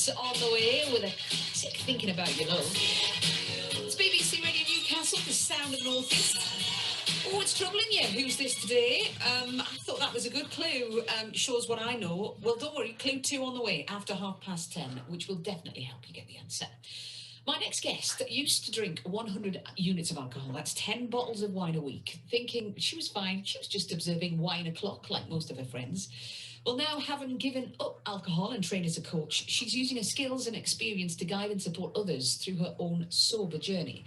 House on the way with a classic Thinking About Your Love. It's BBC Radio Newcastle, the sound of the North East. Oh, it's troubling you. Who's this today? I thought that was a good clue. Shows what I know. Well, don't worry, clue 2 on the way after 10:30, which will definitely help you get the answer. My next guest used to drink 100 units of alcohol. That's 10 bottles of wine a week. Thinking she was fine. She was just observing wine o'clock like most of her friends. Well, now, having given up alcohol and trained as a coach, she's using her skills and experience to guide and support others through her own sober journey.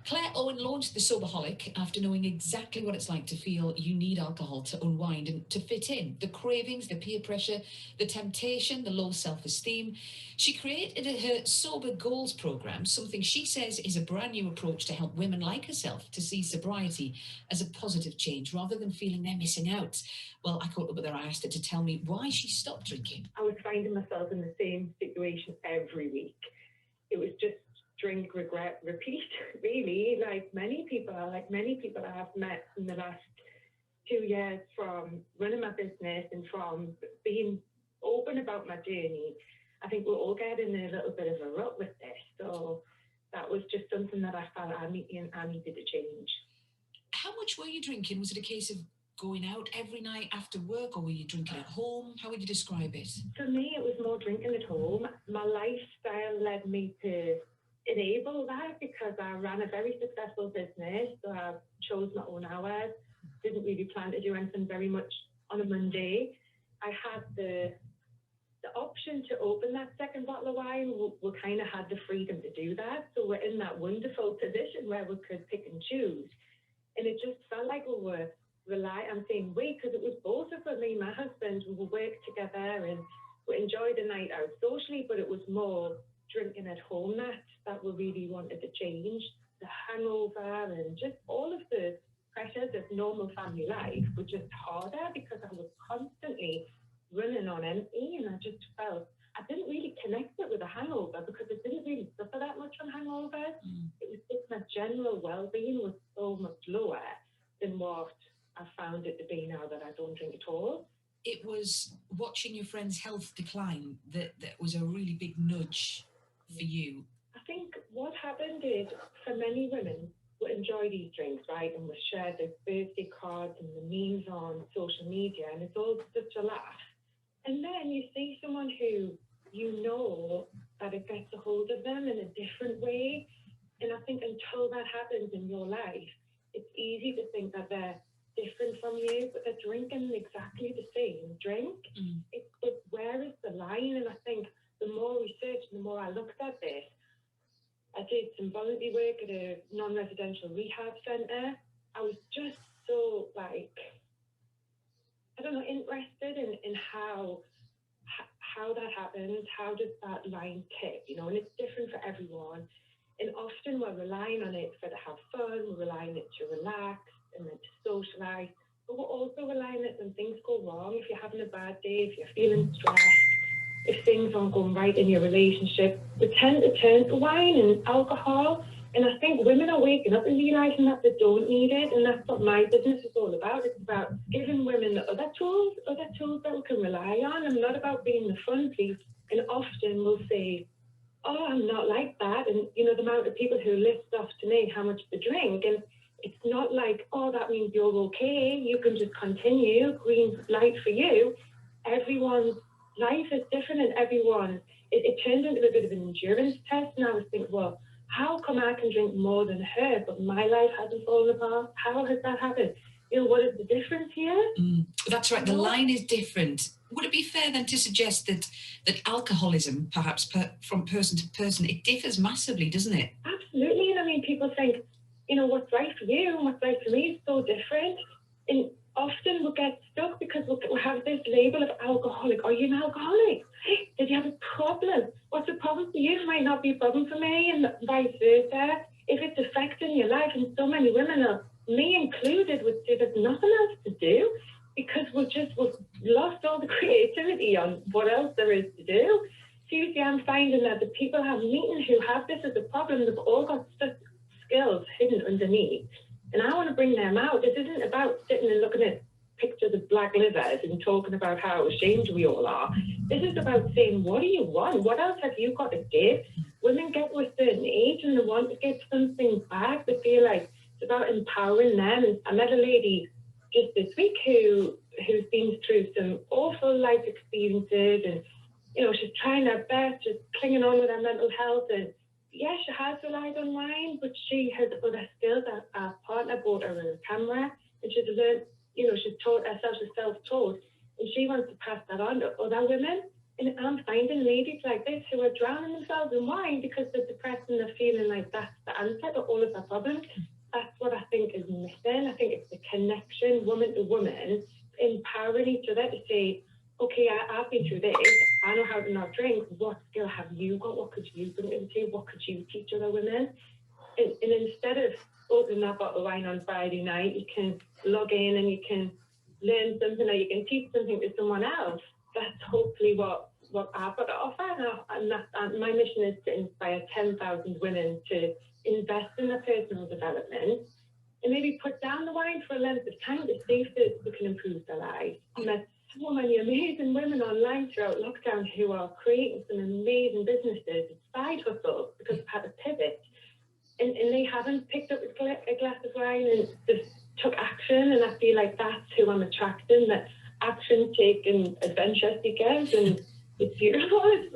Claire Owen launched the Soberholic after knowing exactly what it's like to feel you need alcohol to unwind and to fit in. The cravings, the peer pressure, the temptation, the low self-esteem. She created her Sober Goals programme, something she says is a brand new approach to help women like herself to see sobriety as a positive change rather than feeling they're missing out. Well, I caught up with her. I asked her to tell me why she stopped drinking. I was finding myself in the same situation every week. It was just drink, regret, repeat, really, like many people I've met in the last 2 years, from running my business and from being open about my journey. I think we're all getting a little bit of a rut with this. So that was just something that I felt I needed to change. How much were you drinking? Was it a case of going out every night after work, or were you drinking at home? How would you describe it? For me, it was more drinking at home. My lifestyle led me to enable that because I ran a very successful business. So I chose my own hours, didn't really plan to do anything very much on a Monday. I had the option to open that second bottle of wine. We kind of had the freedom to do that. So we're in that wonderful position where we could pick and choose. And it just felt like we were I'm saying we, because it was both of us, me and my husband, we worked together and we enjoyed a night out socially, but it was more drinking at home that we really wanted to change. The hangover and just all of the pressures of normal family life were just harder because I was constantly running on empty, and I just felt I didn't really connect it with a hangover because I didn't really suffer that much from hangovers. It was just my general well-being was so much lower than what I found it to be now that I don't drink at all. It was watching your friend's health decline that was a really big nudge for you. I think what happened is, for many women, we enjoy these drinks, right? And we share the birthday cards and the memes on social media, and it's all such a laugh. And then you see someone who you know that it gets a hold of them in a different way. And I think until that happens in your life, it's easy to think that they're different from you, but they're drinking exactly the same drink. It's where is the line? And I think the more research and the more I looked at this, I did some voluntary work at a non-residential rehab centre. I was just so interested in how that happens. How does that line tip? And it's different for everyone. And often we're relying on it to have fun, we're relying on it to relax and then to socialise. But we're also relying on it when things go wrong. If you're having a bad day, if you're feeling stressed, if things aren't going right in your relationship, we tend to turn to wine and alcohol. And I think women are waking up and realising that they don't need it. And that's what my business is all about. It's about giving women other tools that we can rely on. I'm not about being the fun piece. And often we'll say, oh, I'm not like that. And, the amount of people who list off to me how much they drink. And it's not like, oh, that means you're okay. You can just continue. Green light for you. Everyone's life is different, and it turned into a bit of an endurance test. And I was thinking, well, how come I can drink more than her, but my life hasn't fallen apart? How has that happened? What is the difference here? That's right. The line is different. Would it be fair then to suggest that alcoholism, perhaps from person to person, it differs massively, doesn't it? Absolutely. And people think, what's right for you and what's right for me is so different. And often we get stuck because we have this label of alcoholic. Are you an alcoholic? Did you have a problem? What's the problem for you might not be a problem for me, and vice versa. If it's affecting your life, and so many women, me included, would say there's nothing else to do because we've lost all the creativity on what else there is to do. Seriously, I'm finding that the people I'm meeting who have this as a problem, they've all got such skills hidden underneath. And I want to bring them out. This isn't about sitting and looking at pictures of black livers and talking about how ashamed we all are. This is about saying, what do you want? What else have you got to give? Women get to a certain age and they want to get something back. They feel like it's about empowering them. And I met a lady just this week who's been through some awful life experiences, and she's trying her best, just clinging on with her mental health. And yeah, she has relied on wine, but she has other skills. Our partner bought her a camera, and she's learned, she's taught herself, she's self-taught, and she wants to pass that on to other women. And I'm finding ladies like this who are drowning themselves in wine because they're depressed and they're feeling like that's the answer to all of their problems. That's what I think is missing. I think it's the connection, woman to woman, empowering each other to say, okay, I've been through this. I know how to not drink. What skill have you got? What could you bring to the table? What could you teach other women? And instead of opening that bottle of wine on Friday night, you can log in and you can learn something, or you can teach something to someone else. That's hopefully what I've got to offer. And my mission is to inspire 10,000 women to invest in their personal development and maybe put down the wine for a length of time to see if they can improve their lives. I met so many amazing women online throughout lockdown who are creating some amazing businesses, side hustles, because they've had to pivot. And they haven't picked up a glass of wine and just took action. And I feel like that's who I'm attracting, that action-taking adventure seekers. And it's beautiful. It's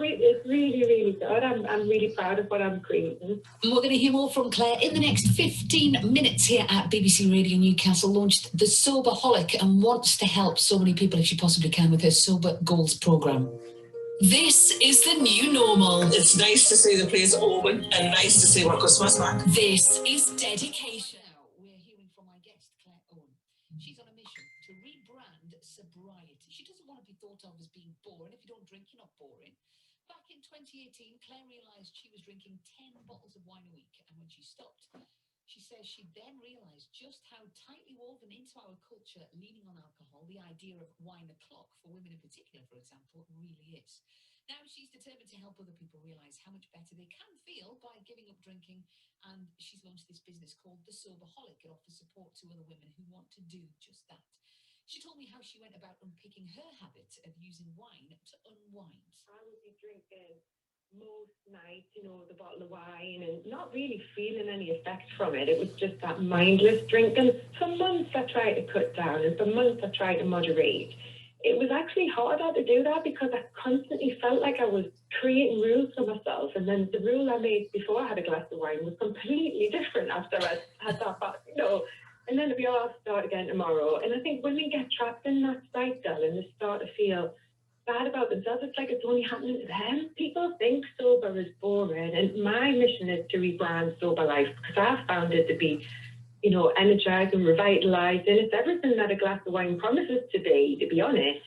really, really good. I'm really proud of what I'm creating. And we're going to hear more from Claire in the next 15 minutes here at BBC Radio Newcastle. Launched the Soberholic and wants to help so many people if she possibly can with her Sober Goals programme. This is the new normal. It's nice to see the place open and nice to see our customers back. This is dedication. Now, we're hearing from my guest, Claire Owen. She's on a mission to rebrand sobriety. She doesn't want to be thought of as being boring. If you don't drink, you're not boring. Back in 2018, Claire realised she was drinking 10 bottles of wine a week. And when she stopped, she says she then realised just how tightly woven into our culture leaning on alcohol, the idea of wine o'clock for women in particular, for example, really is. Now she's determined to help other people realise how much better they can feel by giving up drinking, and she's launched this business called the Soberholic. It offers support to other women who want to do just that. She told me how she went about unpicking her habit of using wine to unwind. I would be drinking most nights, the bottle of wine and not really feeling any effect from it. It was just that mindless drinking. For months I tried to cut down, and for months I tried to moderate. It was actually harder to do that because I constantly felt like I was creating rules for myself, and then the rule I made before I had a glass of wine was completely different after I had that, and then we all start again tomorrow. And I think women get trapped in that cycle and they start to feel bad about themselves. It's like it's only happening to them. People think sober is boring, and my mission is to rebrand Sober Life because I found it to be, energising, revitalising. It's everything that a glass of wine promises to be honest.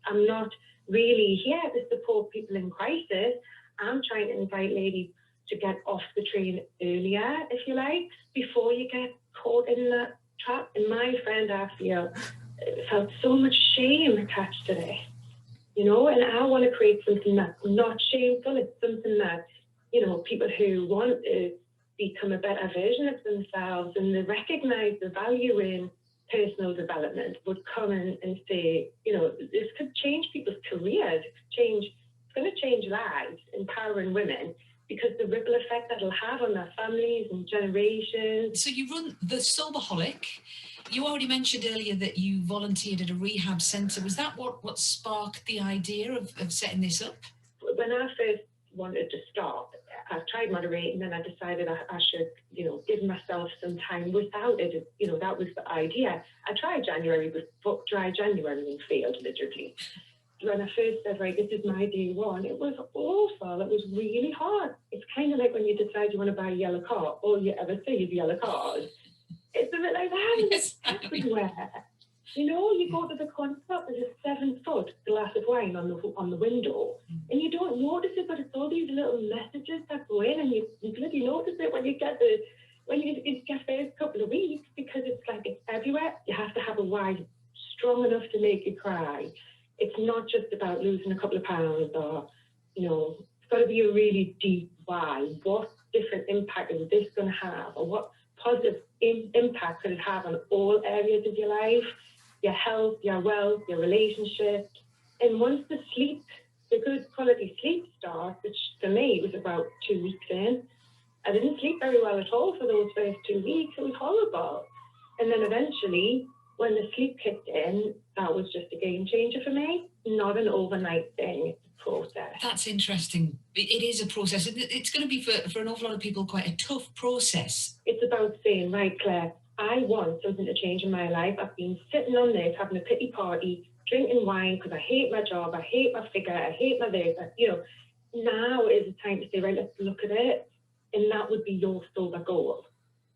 I'm not really here to support people in crisis. I'm trying to invite ladies to get off the train earlier, if you like, before you get caught in that trap. And my friend, I felt so much shame attached to this. And I want to create something that's not shameful. It's something that, people who want to become a better version of themselves and they recognise the value in personal development would come and say, this could change people's careers. It's going to change lives, empowering women, because the ripple effect that it'll have on their families and generations. So you run the Soberholic. You already mentioned earlier that you volunteered at a rehab centre. Was that what sparked the idea of setting this up? When I first wanted to stop, I tried moderating, and then I decided I should, give myself some time without it. That was the idea. I tried January, but booked dry January and failed miserably. When I first said, right, this is my day one, it was awful. It was really hard. It's kind of like when you decide you want to buy a yellow car, all you ever see is yellow cars. It's a bit like that. It's everywhere. You go to the corner shop, there's a 7-foot glass of wine on the window, and you don't notice it, but it's all these little messages that go in, and you bloody notice it when you get first couple of weeks, because it's like it's everywhere. You have to have a wine strong enough to make you cry. It's not just about losing a couple of pounds or, it's got to be a really deep why. What different impact is this going to have, or what positive impact could it have on all areas of your life? your health, your wealth, your relationships. And once the good quality sleep starts, which for me was about 2 weeks in, I didn't sleep very well at all for those first 2 weeks. It was horrible. And then eventually, when the sleep kicked in, that was just a game changer for me. Not an overnight thing, it's a process. That's interesting. It is a process. It's going to be for an awful lot of people quite a tough process. It's about saying, right, Claire, I want something to change in my life. I've been sitting on this, having a pity party, drinking wine because I hate my job, I hate my figure, I hate my this. Now is the time to say, right, let's look at it. And that would be your sober goal.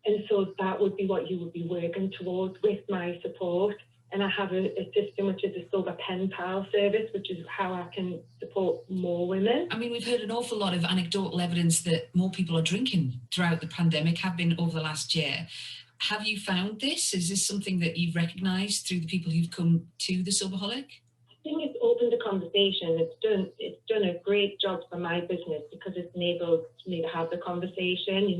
And so that would be what you would be working towards with my support. And I have a system which is a Sober Pen Pal service, which is how I can support more women. I mean, we've heard an awful lot of anecdotal evidence that more people are drinking throughout the pandemic, have been over the last year. Have you found this? Is this something that you've recognised through the people who've come to the Soberholic? I think it's opened a conversation. It's done a great job for my business because it's enabled me to have the conversation,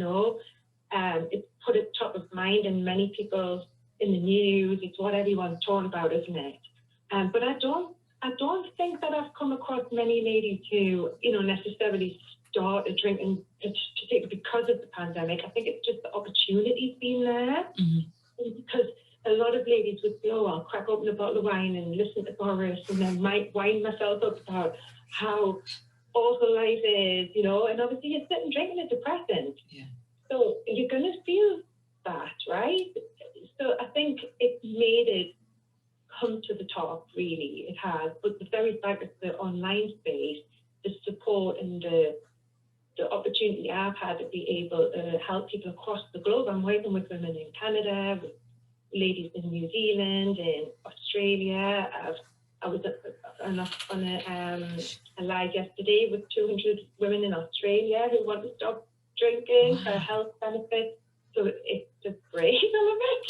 It's put it top of mind in many people in the news. It's what everyone's talking about, isn't it? But I don't think that I've come across many ladies who, necessarily started drinking because of the pandemic. I think it's just the opportunity's been there. Mm-hmm. Because a lot of ladies would say, I'll crack open a bottle of wine and listen to Boris and then might wind myself up about how awful life is, and obviously you're sitting drinking a depressant. Yeah. So you're going to feel that, right? So I think it made it come to the top, really. It has. But the very fact that the online space, the support and the opportunity I've had to be able to help people across the globe. I'm working with women in Canada, with ladies in New Zealand, in Australia. I was on a live yesterday with 200 women in Australia who want to stop drinking for health benefits. So it's just great.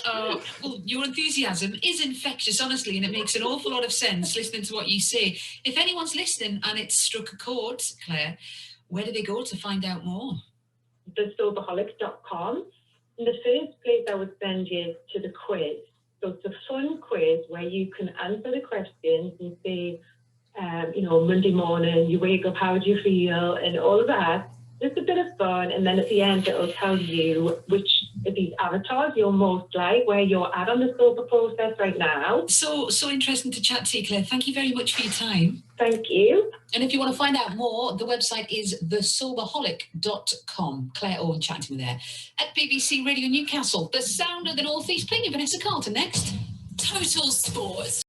I love it. Well, your enthusiasm is infectious, honestly, and it makes an awful lot of sense listening to what you say. If anyone's listening and it's struck a chord, Claire, where do they go to find out more? Soberholic.com. And the first place I would send you to the quiz. So it's a fun quiz where you can answer the questions and say, Monday morning, you wake up, how do you feel? And all of that. Just a bit of fun. And then at the end, it'll tell you which of these avatars you're most like, where you're at on the sober process right now. So interesting to chat to you, Claire. Thank you very much for your time. Thank you. And if you want to find out more, the website is thesoberholic.com. Claire Owen chatting to me there. At BBC Radio Newcastle, the sound of the North East, playing Vanessa Carlton next. Total Sport.